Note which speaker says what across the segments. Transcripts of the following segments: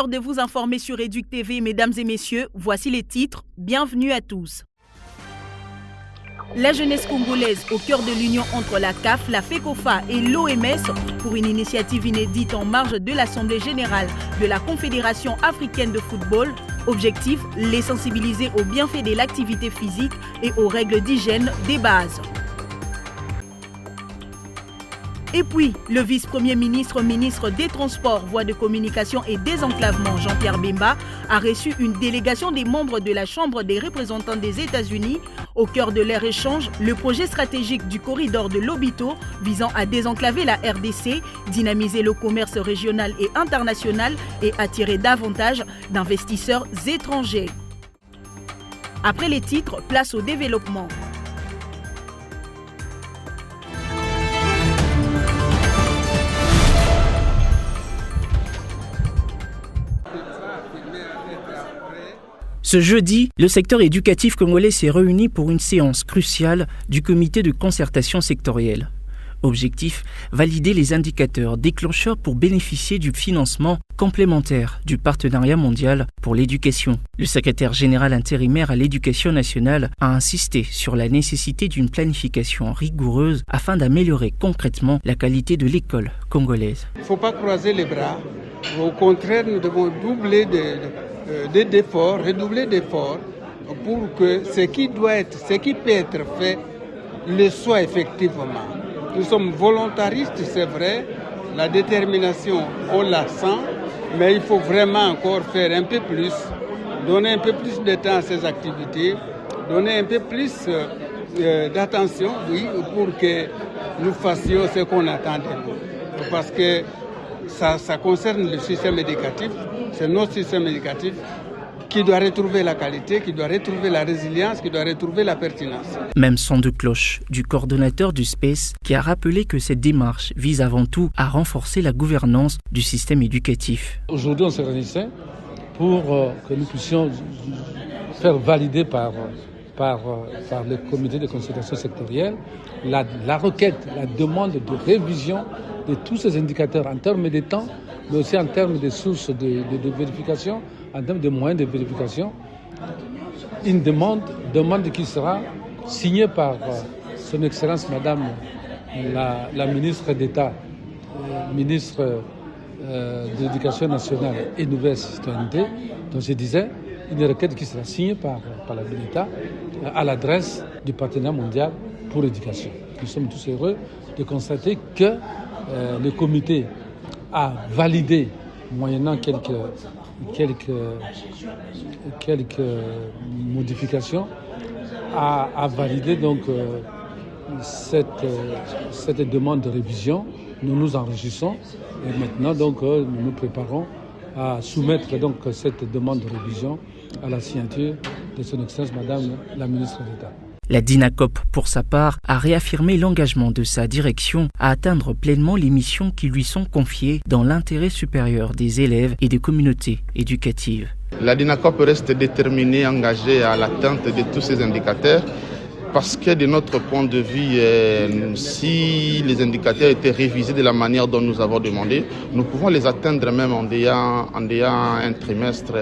Speaker 1: L'heure de vous informer sur Éduc TV, mesdames et messieurs, voici les titres. Bienvenue à tous. La jeunesse congolaise au cœur de l'union entre la CAF, la FECOFA et l'OMS pour une initiative inédite en marge de l'Assemblée générale de la Confédération africaine de football. Objectif, les sensibiliser aux bienfaits de l'activité physique et aux règles d'hygiène des bases. Et puis, le vice-premier ministre, ministre des Transports, Voies de communication et désenclavement, Jean-Pierre Bemba, a reçu une délégation des membres de la Chambre des représentants des États-Unis. Au cœur de leur échange, le projet stratégique du corridor de Lobito visant à désenclaver la RDC, dynamiser le commerce régional et international et attirer davantage d'investisseurs étrangers. Après les titres, place au développement.
Speaker 2: Ce jeudi, le secteur éducatif congolais s'est réuni pour une séance cruciale du comité de concertation sectorielle. Objectif, valider les indicateurs déclencheurs pour bénéficier du financement complémentaire du partenariat mondial pour l'éducation. Le secrétaire général intérimaire à l'éducation nationale a insisté sur la nécessité d'une planification rigoureuse afin d'améliorer concrètement la qualité de l'école congolaise.
Speaker 3: Il ne faut pas croiser les bras. Au contraire, nous devons doubler d'efforts, redoubler d'efforts pour que ce qui peut être fait le soit effectivement. Nous sommes volontaristes, c'est vrai, la détermination, on la sent, mais il faut vraiment encore faire un peu plus, donner un peu plus de temps à ces activités, donner un peu plus d'attention, oui, pour que nous fassions ce qu'on attend de nous. Parce que ça concerne le système éducatif, c'est notre système éducatif qui doit retrouver la qualité, qui doit retrouver la résilience, qui doit retrouver la pertinence.
Speaker 2: Même son de cloche du coordonnateur du SPES qui a rappelé que cette démarche vise avant tout à renforcer la gouvernance du système éducatif.
Speaker 4: Aujourd'hui, on s'est réunis pour que nous puissions faire valider par le comité de consultation sectorielle la requête, la demande de révision de tous ces indicateurs en termes de temps, mais aussi en termes de sources de vérification, en termes de moyens de vérification. Une demande qui sera signée par son Excellence Madame la ministre d'État, ministre de l'Éducation nationale et Nouvelle Citoyenneté, dont je disais, une requête qui sera signée par la l'État à l'adresse du partenariat mondial pour l'éducation. Nous sommes tous heureux de constater que le comité a validé, moyennant quelques modifications, a validé donc cette demande de révision. Nous nous enrichissons et maintenant donc nous nous préparons à soumettre donc cette demande de révision à la signature de son Excellence Madame la ministre d'État.
Speaker 2: La DINACOP, pour sa part, a réaffirmé l'engagement de sa direction à atteindre pleinement les missions qui lui sont confiées dans l'intérêt supérieur des élèves et des communautés éducatives.
Speaker 5: La DINACOP reste déterminée, engagée à l'atteinte de tous ces indicateurs parce que de notre point de vue, si les indicateurs étaient révisés de la manière dont nous avons demandé, nous pouvons les atteindre même en ayant un trimestre,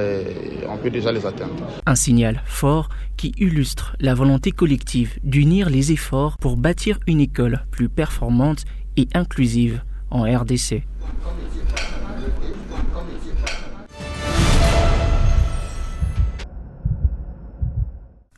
Speaker 5: on peut déjà les atteindre.
Speaker 2: Un signal fort qui illustre la volonté collective d'unir les efforts pour bâtir une école plus performante et inclusive en RDC.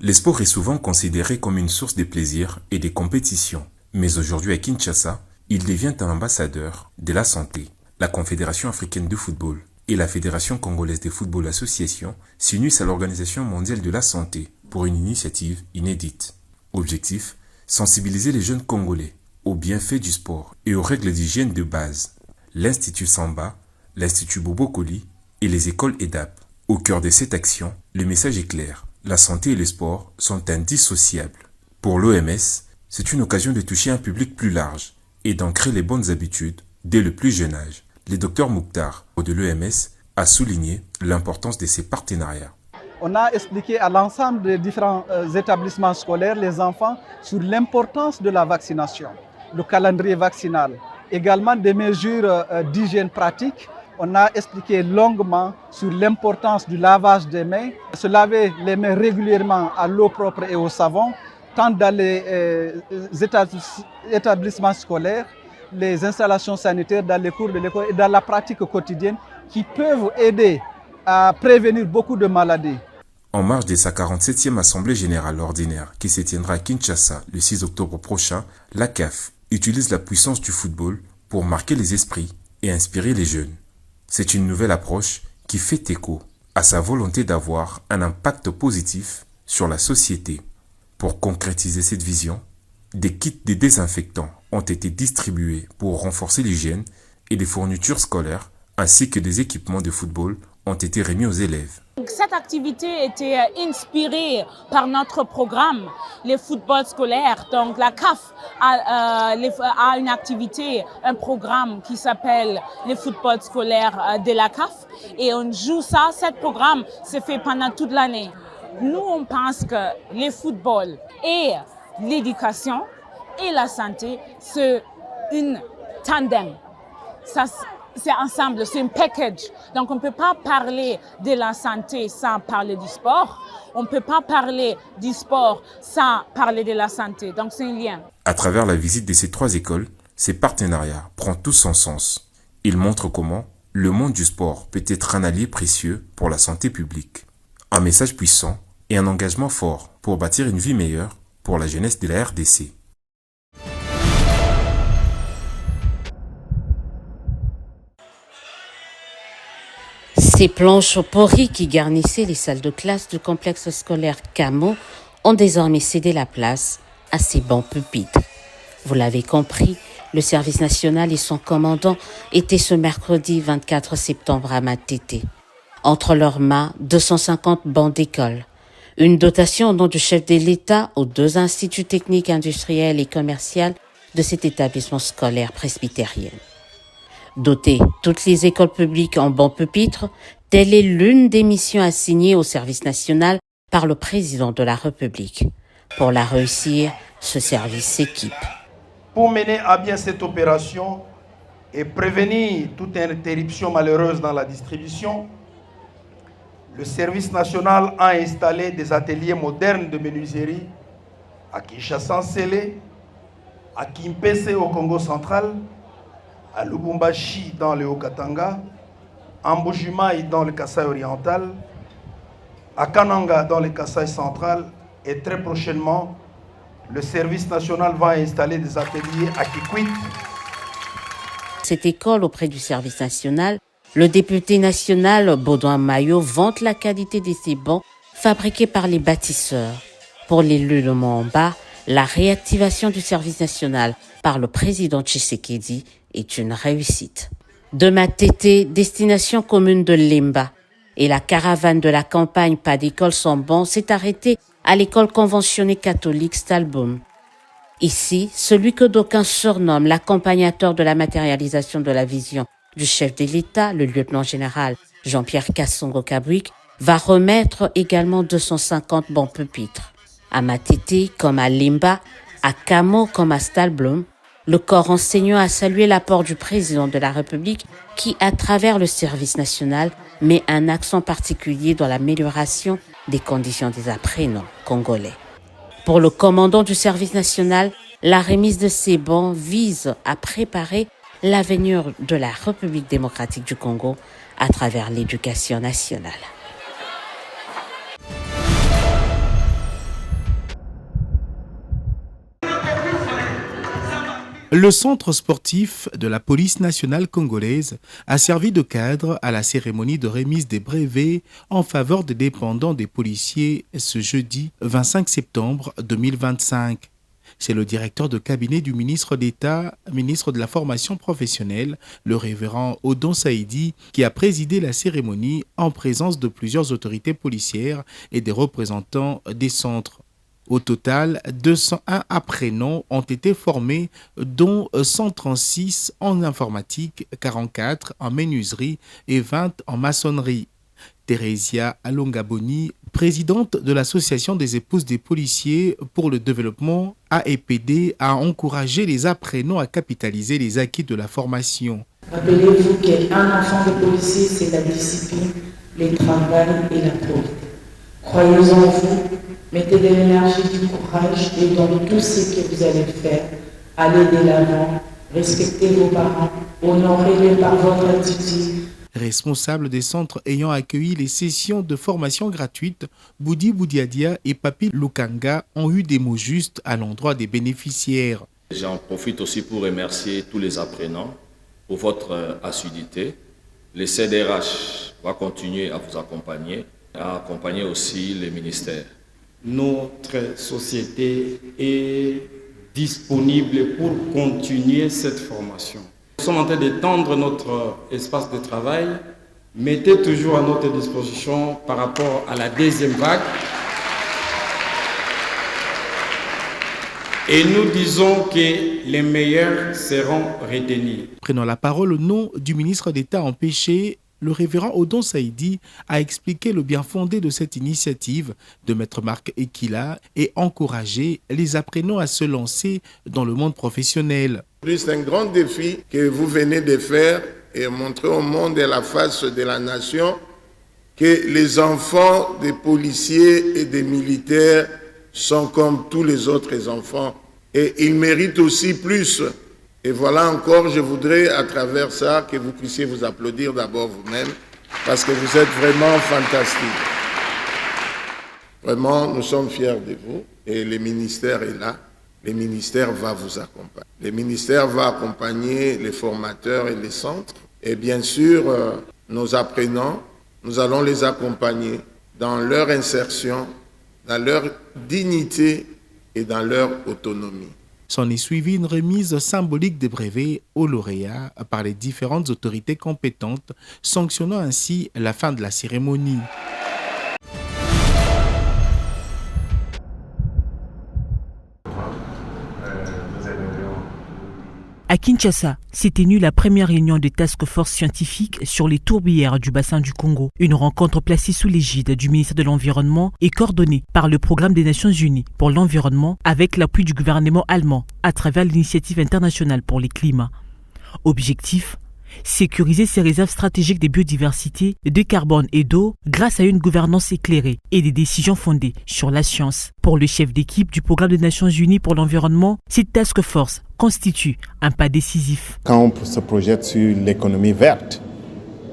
Speaker 6: Le sport est souvent considéré comme une source de plaisir et de compétition. Mais aujourd'hui à Kinshasa, il devient un ambassadeur de la santé. La Confédération africaine de football et la Fédération congolaise de football association s'unissent à l'Organisation mondiale de la santé pour une initiative inédite. Objectif, sensibiliser les jeunes Congolais aux bienfaits du sport et aux règles d'hygiène de base. L'Institut Samba, l'Institut Bobokoli et les écoles EDAP. Au cœur de cette action, le message est clair. La santé et le sport sont indissociables. Pour l'OMS, c'est une occasion de toucher un public plus large et d'ancrer les bonnes habitudes dès le plus jeune âge. Le docteur Mouktar de l'OMS a souligné l'importance de ces partenariats.
Speaker 7: On a expliqué à l'ensemble des différents établissements scolaires, les enfants, sur l'importance de la vaccination, le calendrier vaccinal, également des mesures d'hygiène pratique. On a expliqué longuement sur l'importance du lavage des mains, se laver les mains régulièrement à l'eau propre et au savon, tant dans les établissements scolaires, les installations sanitaires, dans les cours de l'école et dans la pratique quotidienne qui peuvent aider à prévenir beaucoup de maladies.
Speaker 6: En marge de sa 47e Assemblée générale ordinaire qui se tiendra à Kinshasa le 6 octobre prochain, la CAF utilise la puissance du football pour marquer les esprits et inspirer les jeunes. C'est une nouvelle approche qui fait écho à sa volonté d'avoir un impact positif sur la société. Pour concrétiser cette vision, des kits de désinfectants ont été distribués pour renforcer l'hygiène et des fournitures scolaires ainsi que des équipements de football ont été remis aux élèves.
Speaker 8: Cette activité était inspirée par notre programme, les footballs scolaires. Donc la CAF a une activité, un programme qui s'appelle les footballs scolaires de la CAF. Et on joue ça, ce programme se fait pendant toute l'année. Nous, on pense que les footballs et l'éducation et la santé, c'est une tandem. Ça, c'est ensemble, c'est un package. Donc on ne peut pas parler de la santé sans parler du sport. On ne peut pas parler du sport sans parler de la santé. Donc c'est un lien.
Speaker 6: À travers la visite de ces 3 écoles, ces partenariats prend tout son sens. Ils montrent comment le monde du sport peut être un allié précieux pour la santé publique. Un message puissant et un engagement fort pour bâtir une vie meilleure pour la jeunesse de la RDC.
Speaker 9: Ces planches porries qui garnissaient les salles de classe du complexe scolaire Camo ont désormais cédé la place à ces bancs pupitres. Vous l'avez compris, le service national et son commandant étaient ce mercredi 24 septembre à Matete. Entre leurs mains, 250 bancs d'école. Une dotation au nom du chef de l'État aux 2 instituts techniques industriels et commerciaux de cet établissement scolaire presbytérien. Doter toutes les écoles publiques en bancs pupitres, telle est l'une des missions assignées au service national par le président de la République. Pour la réussir, ce service s'équipe.
Speaker 10: Pour mener à bien cette opération et prévenir toute interruption malheureuse dans la distribution, le service national a installé des ateliers modernes de menuiserie à Kinshasa-Nsele, à Kimpese au Congo central, à Lubumbashi dans le Haut-Katanga, à Mbujimaï dans le Kasaï oriental, à Kananga dans le Kasaï central et très prochainement, le service national va installer des ateliers à Kikwit.
Speaker 9: Cette école auprès du service national, le député national Baudouin Maillot vante la qualité de ces bancs fabriqués par les bâtisseurs. Pour l'élu de Moamba, la réactivation du service national par le président Tshisekedi est une réussite. De Matete, destination commune de Lemba, et la caravane de la campagne Pas d'école sans banc s'est arrêtée à l'école conventionnée catholique Stalboom. Ici, celui que d'aucuns surnomment l'accompagnateur de la matérialisation de la vision du chef de l'État, le lieutenant-général Jean-Pierre Kassongo-Kabwik, va remettre également 250 bancs pupitres. À Matete comme à Lemba, à Camo comme à Stalboom, le corps enseignant a salué l'apport du président de la République qui, à travers le service national, met un accent particulier dans l'amélioration des conditions des apprenants congolais. Pour le commandant du service national, la remise de ces bancs vise à préparer l'avenir de la République démocratique du Congo à travers l'éducation nationale.
Speaker 11: Le centre sportif de la police nationale congolaise a servi de cadre à la cérémonie de remise des brevets en faveur des dépendants des policiers ce jeudi 25 septembre 2025. C'est le directeur de cabinet du ministre d'État, ministre de la formation professionnelle, le révérend Odon Saïdi, qui a présidé la cérémonie en présence de plusieurs autorités policières et des représentants des centres. Au total, 201 apprenants ont été formés, dont 136 en informatique, 44 en menuiserie et 20 en maçonnerie. Thérésia Alongaboni, présidente de l'Association des épouses des policiers pour le développement AEPD, a encouragé les apprenants à capitaliser les acquis de la formation.
Speaker 12: Rappelez-vous qu'un enfant de policier, c'est la discipline, le travail et la probité. Croyez en vous, mettez de l'énergie, du courage et dans tout ce que vous allez faire, allez de l'avant, respectez vos parents, honorez-les par votre attitude.
Speaker 11: Responsables des centres ayant accueilli les sessions de formation gratuites, Boudi Boudiadia et Papi Lukanga ont eu des mots justes à l'endroit des bénéficiaires.
Speaker 13: J'en profite aussi pour remercier tous les apprenants pour votre assiduité. Le CDRH va continuer à vous accompagner, à accompagner aussi les ministères.
Speaker 14: Notre société est disponible pour continuer cette formation. Nous sommes en train d'étendre notre espace de travail. Mettez toujours à notre disposition par rapport à la deuxième vague. Et nous disons que les meilleurs seront retenus.
Speaker 11: Prenant la parole au nom du ministre d'État empêché, le révérend Odon Saïdi a expliqué le bien fondé de cette initiative de Maître Marc Ekila et encouragé les apprenants à se lancer dans le monde professionnel.
Speaker 15: C'est un grand défi que vous venez de faire et montrer au monde et à la face de la nation que les enfants des policiers et des militaires sont comme tous les autres enfants et ils méritent aussi plus. Et voilà encore, je voudrais à travers ça que vous puissiez vous applaudir d'abord vous-même parce que vous êtes vraiment fantastique. Vraiment, nous sommes fiers de vous et le ministère est là. Le ministère va vous accompagner. Le ministère va accompagner les formateurs et les centres. Et bien sûr, nos apprenants, nous allons les accompagner dans leur insertion, dans leur dignité et dans leur autonomie.
Speaker 11: S'en est suivi une remise symbolique des brevets aux lauréats par les différentes autorités compétentes, sanctionnant ainsi la fin de la cérémonie.
Speaker 16: À Kinshasa, s'est tenue la première réunion de task force scientifique sur les tourbières du bassin du Congo. Une rencontre placée sous l'égide du ministère de l'Environnement et coordonnée par le Programme des Nations Unies pour l'environnement avec l'appui du gouvernement allemand à travers l'Initiative internationale pour le climat. Objectif : sécuriser ces réserves stratégiques de biodiversité, de carbone et d'eau grâce à une gouvernance éclairée et des décisions fondées sur la science. Pour le chef d'équipe du Programme des Nations Unies pour l'environnement, cette task force constitue un pas décisif.
Speaker 17: Quand on se projette sur l'économie verte,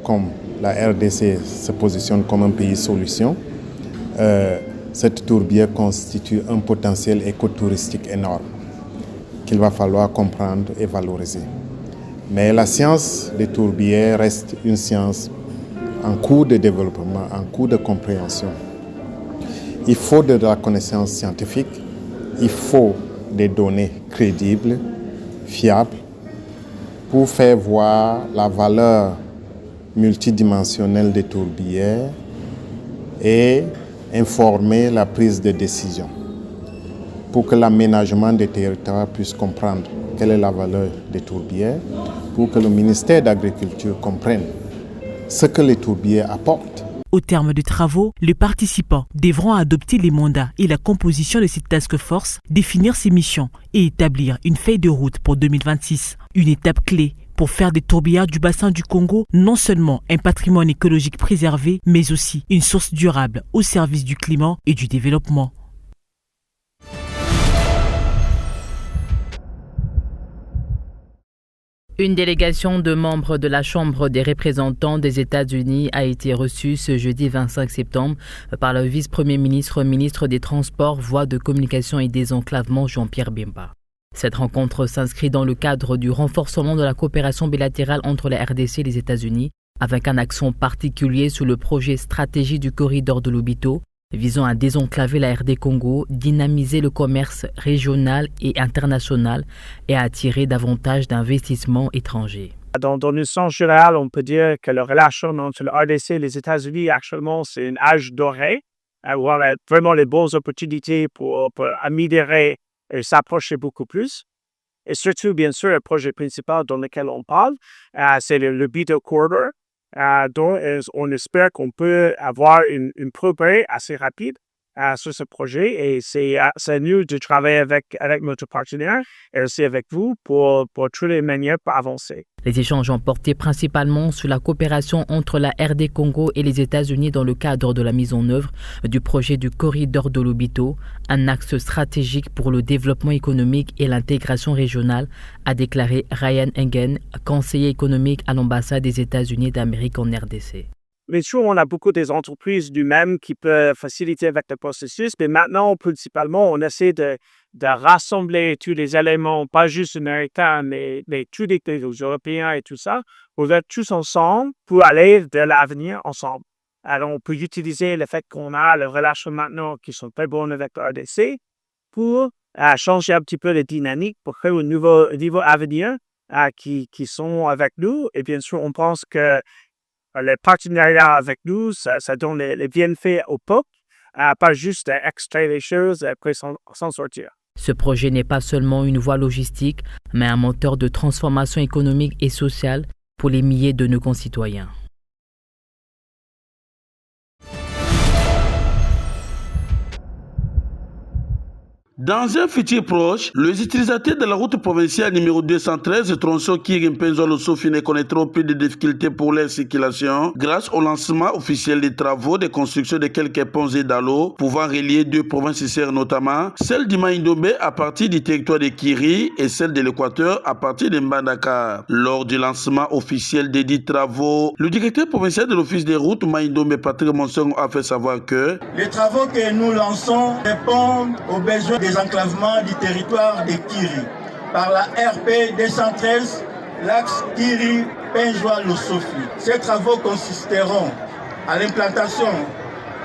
Speaker 17: comme la RDC se positionne comme un pays solution, cette tourbière constitue un potentiel écotouristique énorme qu'il va falloir comprendre et valoriser. Mais la science des tourbières reste une science en cours de développement, en cours de compréhension. Il faut de la connaissance scientifique, il faut des données crédibles, fiables, pour faire voir la valeur multidimensionnelle des tourbières et informer la prise de décision pour que l'aménagement des territoires puisse comprendre quelle est la valeur des tourbières, pour que le ministère de l'Agriculture comprenne ce que les tourbières apportent.
Speaker 16: Au terme des travaux, les participants devront adopter les mandats et la composition de cette task force, définir ses missions et établir une feuille de route pour 2026. Une étape clé pour faire des tourbières du bassin du Congo non seulement un patrimoine écologique préservé, mais aussi une source durable au service du climat et du développement.
Speaker 18: Une délégation de membres de la Chambre des représentants des États-Unis a été reçue ce jeudi 25 septembre par le vice-premier ministre, ministre des Transports, Voies de communication et désenclavement Jean-Pierre Bemba. Cette rencontre s'inscrit dans le cadre du renforcement de la coopération bilatérale entre la RDC et les États-Unis, avec un accent particulier sur le projet stratégique du corridor de Lobito, visant à désenclaver la RD Congo, dynamiser le commerce régional et international et à attirer davantage d'investissements étrangers.
Speaker 19: Dans le sens général, on peut dire que la relation entre la RDC et les États-Unis actuellement, c'est un âge doré. On a vraiment les bonnes opportunités pour améliorer et s'approcher beaucoup plus. Et surtout, bien sûr, le projet principal dans lequel on parle, c'est le Lobito Corridor. Donc, on espère qu'on peut avoir une progrès assez rapide sur ce projet et c'est à nous de travailler avec notre partenaire et aussi avec vous pour trouver les manières pour avancer.
Speaker 18: Les échanges ont porté principalement sur la coopération entre la RD Congo et les États-Unis dans le cadre de la mise en œuvre du projet du corridor de Lobito, un axe stratégique pour le développement économique et l'intégration régionale, a déclaré Ryan Engen, conseiller économique à l'ambassade des États-Unis d'Amérique en RDC.
Speaker 19: Bien sûr, on a beaucoup des entreprises du même qui peuvent faciliter avec le processus, mais maintenant, principalement, on essaie de rassembler tous les éléments, pas juste américains, mais tous les pays européens et tout ça, pour être tous ensemble pour aller vers l'avenir ensemble. Alors, on peut utiliser le fait qu'on a les relations maintenant qui sont très bonnes avec le RDC pour changer un petit peu les dynamiques pour créer un nouveau avenir qui sont avec nous. Et bien sûr, on pense que les partenariats avec nous, ça donne les bienfaits au peuple, pas juste extraire les choses et après s'en sortir.
Speaker 18: Ce projet n'est pas seulement une voie logistique, mais un moteur de transformation économique et sociale pour les milliers de nos concitoyens.
Speaker 20: Dans un futur proche, les utilisateurs de la route provinciale numéro 213, tronçon Kiring-Penzo-Losofine, connaîtront plus de difficultés pour leur circulation grâce au lancement officiel des travaux de construction de quelques ponts et dallos pouvant relier deux provinces sœurs, notamment celle du Maïndombe à partir du territoire de Kiri et celle de l'Équateur à partir de Mbandaka. Lors du lancement officiel des dits travaux, le directeur provincial de l'Office des routes Maïndombe, Patrick Monsong, a fait savoir que
Speaker 21: les travaux que nous lançons répondent aux besoins des enclavements du territoire de Kiri par la RP 213, l'axe Kiri-Penjoa-Losofi. Ces travaux consisteront à l'implantation,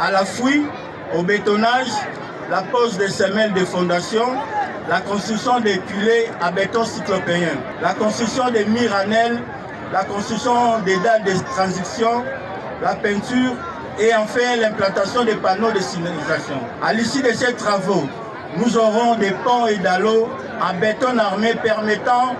Speaker 21: à la fouille, au bétonnage, la pose des semelles de fondation, la construction des culées à béton cyclopéen, la construction des miranelles, la construction des dalles de transition, la peinture et enfin l'implantation des panneaux de signalisation. À l'issue de ces travaux, nous aurons des ponts et dallos en béton armé permettant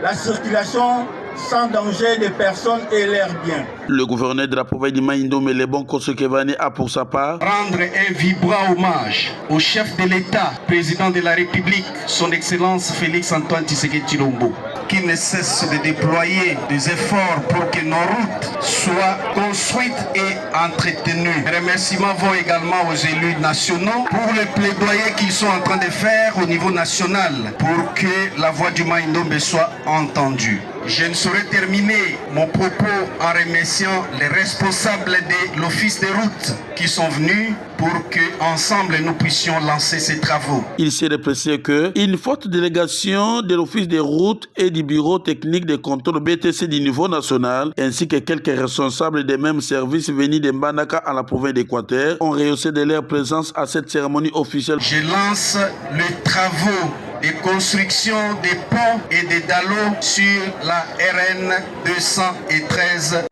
Speaker 21: la circulation sans danger des personnes et leurs biens.
Speaker 20: Le gouverneur de la province du Maïndombe, Lebon Kosokevane, a pour sa part
Speaker 22: rendre un vibrant hommage au chef de l'État, président de la République, son Excellence Félix-Antoine Tshisekedi Tshilombo, qui ne cesse de déployer des efforts pour que nos routes soient construites et entretenues. Les remerciements vont également aux élus nationaux pour le plaidoyer qu'ils sont en train de faire au niveau national pour que la voix du Maïndombe soit entendue. Je ne saurais terminer mon propos en remerciant les responsables de l'Office des routes qui sont venus pour que ensemble nous puissions lancer ces travaux.
Speaker 20: Il s'est précisé qu'une forte délégation de l'Office des routes et du Bureau technique de contrôle BTC du niveau national, ainsi que quelques responsables des mêmes services venus de Mbandaka à la province d'Équateur, ont rehaussé de leur présence à cette cérémonie officielle.
Speaker 22: Je lance les travaux de construction des ponts et des dallos sur la RN 213.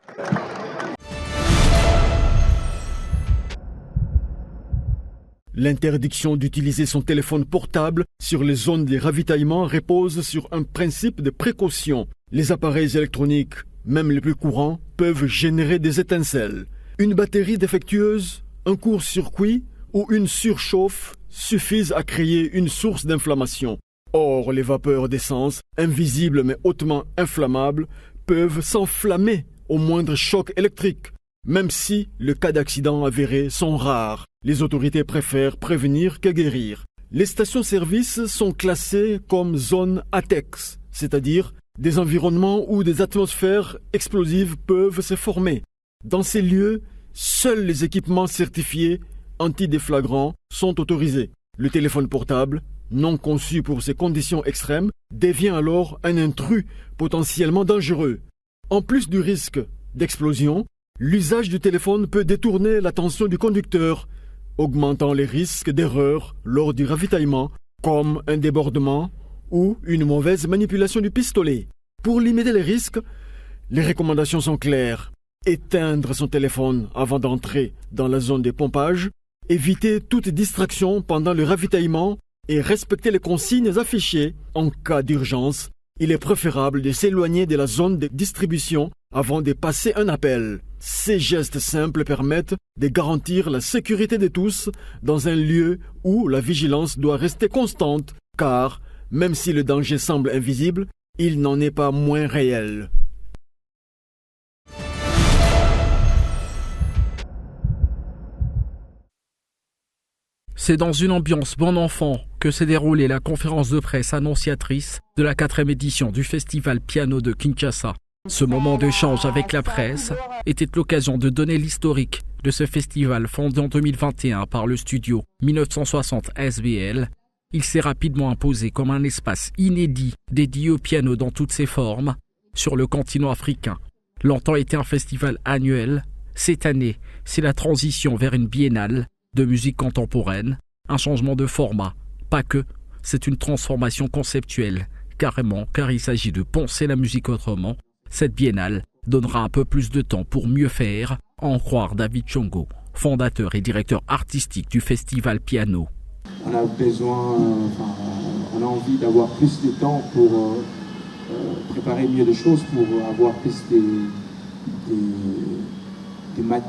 Speaker 23: L'interdiction d'utiliser son téléphone portable sur les zones de ravitaillement repose sur un principe de précaution. Les appareils électroniques, même les plus courants, peuvent générer des étincelles. Une batterie défectueuse, un court-circuit ou une surchauffe suffisent à créer une source d'inflammation. Or, les vapeurs d'essence, invisibles mais hautement inflammables, peuvent s'enflammer au moindre choc électrique. Même si les cas d'accidents avérés sont rares, les autorités préfèrent prévenir que guérir. Les stations-service sont classées comme zone ATEX, c'est-à-dire des environnements où des atmosphères explosives peuvent se former. Dans ces lieux, seuls les équipements certifiés antidéflagrants sont autorisés. Le téléphone portable, non conçu pour ces conditions extrêmes, devient alors un intrus potentiellement dangereux. En plus du risque d'explosion, l'usage du téléphone peut détourner l'attention du conducteur, augmentant les risques d'erreur lors du ravitaillement, comme un débordement ou une mauvaise manipulation du pistolet. Pour limiter les risques, les recommandations sont claires. Éteindre son téléphone avant d'entrer dans la zone de pompage, éviter toute distraction pendant le ravitaillement et respecter les consignes affichées en cas d'urgence il est préférable de s'éloigner de la zone de distribution avant de passer un appel. Ces gestes simples permettent de garantir la sécurité de tous dans un lieu où la vigilance doit rester constante, car, même si le danger semble invisible, il n'en est pas moins réel.
Speaker 2: C'est dans une ambiance bon enfant que s'est déroulée la conférence de presse annonciatrice de la 4e édition du Festival Piano de Kinshasa. Ce moment d'échange avec la presse était l'occasion de donner l'historique de ce festival fondé en 2021 par le studio 1960 SBL. Il s'est rapidement imposé comme un espace inédit dédié au piano dans toutes ses formes sur le continent africain. Longtemps été un festival annuel, cette année, c'est la transition vers une biennale de musique contemporaine, un changement de format. Pas que, c'est une transformation conceptuelle, carrément, car il s'agit de penser la musique autrement. Cette biennale donnera un peu plus de temps pour mieux faire, à en croire David Chongo, fondateur et directeur artistique du Festival Piano.
Speaker 1: On a besoin, on a envie d'avoir plus de temps pour préparer mieux les choses, pour avoir plus de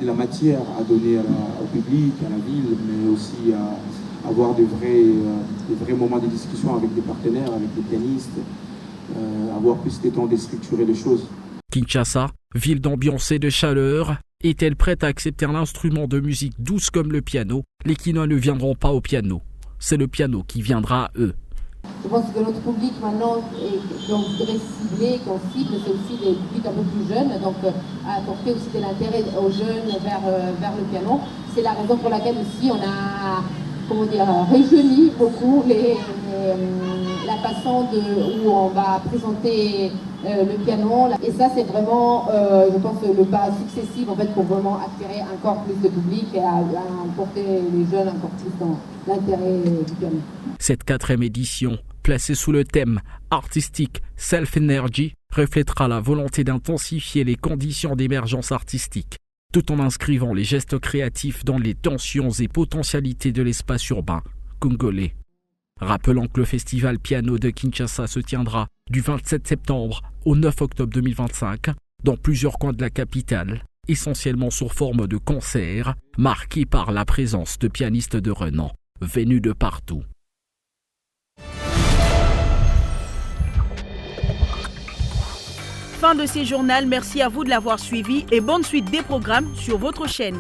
Speaker 1: la matière à donner au public, à la ville, mais aussi à avoir de vrais moments de discussion avec des partenaires, avec des pianistes, avoir plus de temps de structurer les choses.
Speaker 2: Kinshasa, ville d'ambiance et de chaleur, est-elle prête à accepter un instrument de musique douce comme le piano? Les Kinois ne viendront pas au piano, c'est le piano qui viendra à eux.
Speaker 3: Je pense que notre public maintenant, qu'on voudrait cibler, qu'on cible, c'est aussi des publics un peu plus jeunes, donc apporter aussi de l'intérêt aux jeunes vers le piano. C'est la raison pour laquelle aussi on a rajeuni beaucoup la façon où on va présenter le piano. Et ça, c'est vraiment, je pense, le pas successif en fait, pour vraiment attirer encore plus de public et à porter les jeunes encore plus dans l'intérêt du piano.
Speaker 2: Cette 4e édition, placée sous le thème artistique Self-Energy, reflètera la volonté d'intensifier les conditions d'émergence artistique, tout en inscrivant les gestes créatifs dans les tensions et potentialités de l'espace urbain congolais. Rappelons que le Festival Piano de Kinshasa se tiendra du 27 septembre au 9 octobre 2025 dans plusieurs coins de la capitale, essentiellement sous forme de concerts, marqués par la présence de pianistes de renom venus de partout.
Speaker 4: Fin de ces journaux, merci à vous de l'avoir suivi et bonne suite des programmes sur votre chaîne.